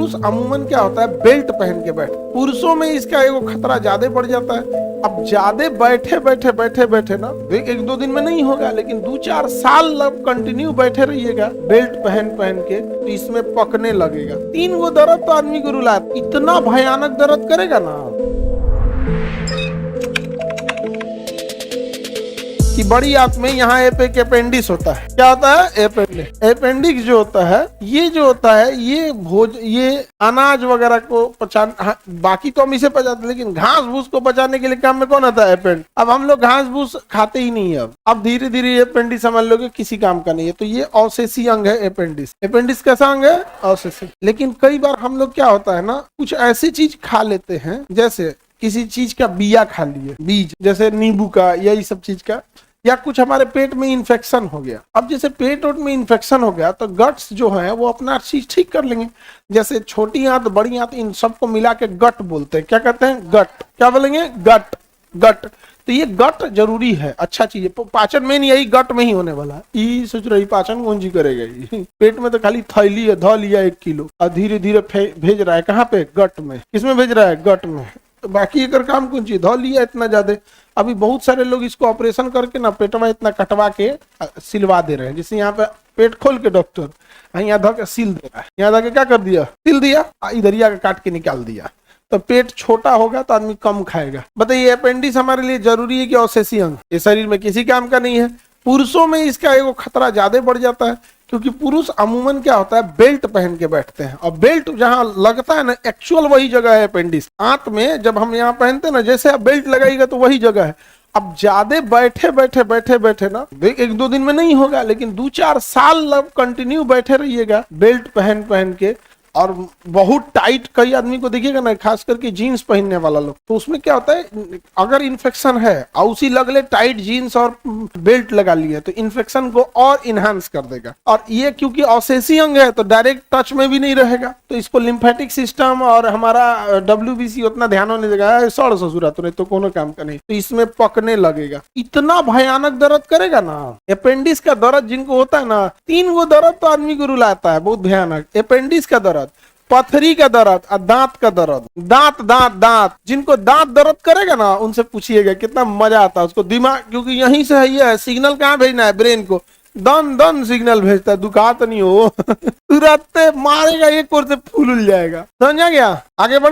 पुरुष अमूमन क्या होता है, बेल्ट पहन के बैठ, पुरुषों में इसका एगो खतरा ज्यादा बढ़ जाता है। अब ज्यादा बैठे ना, एक दो दिन में नहीं होगा, लेकिन 2-4 साल कंटिन्यू बैठे रहिएगा बेल्ट पहन के, तो इसमें पकने लगेगा। 3 गो दर्द तो आदमी को रुला, इतना भयानक दर्द करेगा ना कि बड़ी आंत में यहाँ अपेंडिक्स होता है। क्या होता है? अपेंडिक्स जो होता है, ये अनाज वगैरह को पचाने, बाकी तो हम इसे पचाते, लेकिन घास भूस को पचाने के लिए काम में कौन आता है? अपेंडिक्स। अब हम लोग घास भूस खाते ही नहीं है। अब धीरे धीरे अपेंडिक्स समझ लो कि किसी काम का नहीं है। तो ये अवशेषी अंग है अपेंडिक्स। अपेंडिक्स कैसा अंग है? अवशेषी। लेकिन कई बार हम लोग क्या होता है ना, कुछ ऐसी चीज खा लेते हैं, जैसे किसी चीज का बिया खा लिए, बीज, जैसे नींबू का, यही सब चीज का, या कुछ हमारे पेट में इन्फेक्शन हो गया। अब जैसे पेट में इन्फेक्शन हो गया तो गट्स जो है वो अपना चीज ठीक कर लेंगे। जैसे छोटी आंत, बड़ी आंत, इन सबको मिला के गट बोलते हैं। क्या कहते हैं? गट। क्या बोलेंगे? गट। तो ये गट जरूरी है, अच्छा चीज है। पाचन में नहीं, यही गट में ही होने वाला है। ये सोच रही पाचन कौन जी करेगा? पेट में तो खाली थैली है, ध लिया 1 किलो और धीरे धीरे भेज रहा है कहाँ पे? गट में। किसमें भेज रहा है? गट में। तो बाकी अगर काम कौन चीज, ध लिया इतना ज्यादा। अभी बहुत सारे लोग इसको ऑपरेशन करके ना पेट में इतना कटवा के सिलवा दे रहे हैं। जैसे यहाँ पे पेट खोल के डॉक्टर यहाँ धो के सिल दे रहा है, यहाँ धो क्या कर दिया? सिल दिया, इधरिया का काट के निकाल दिया। तो पेट छोटा होगा तो आदमी कम खाएगा। बताइए, अपेंडिक्स हमारे लिए जरूरी है कि अवशेषी अंग? ये शरीर में किसी काम का नहीं है। पुरुषों में इसका एगो खतरा ज्यादा बढ़ जाता है, क्योंकि पुरुष अमूमन क्या होता है, बेल्ट पहन के बैठते हैं। और बेल्ट जहां लगता है ना, एक्चुअल वही जगह है अपेंडिक्स। आंत में जब हम यहाँ पहनते हैं ना, जैसे आप बेल्ट लगाइएगा तो वही जगह है। अब ज्यादा बैठे ना, एक दो दिन में नहीं होगा, लेकिन 2-4 साल कंटिन्यू बैठे रहिएगा बेल्ट पहन के। और बहुत टाइट, कई आदमी को देखिएगा ना, खास करके जीन्स पहनने वाला लोग, तो उसमें क्या होता है, अगर इन्फेक्शन है और उसी लगले टाइट जीन्स और बेल्ट लगा लिए तो इन्फेक्शन को और इनहांस कर देगा। और ये क्योंकि अवशेषी अंग है तो डायरेक्ट टच में भी नहीं रहेगा, तो इसको लिम्फेटिक सिस्टम और हमारा WBC उतना ध्यान नहीं देगा। सड़ ससुरा तो नहीं तो कोनो काम का नहीं, तो इसमें पकने लगेगा। इतना भयानक दर्द करेगा ना अपेंडिक्स का दर्द। जिनको होता है ना 3 गो दर्द तो आदमी को रुलाता है, बहुत भयानक। अपेंडिक्स का दर्द, पथरी का दर्द और दांत का दर्द। दांत जिनको दांत दर्द करेगा ना, उनसे पूछिएगा कितना मजा आता है उसको। दिमाग, क्योंकि यहीं से है सिग्नल कहाँ भेजना है? ब्रेन को। दन सिग्नल भेजता है, दुखा तो नहीं हो तुरंत मारेगा, एक ओर से फूल जाएगा। समझा गया? आगे बढ़े।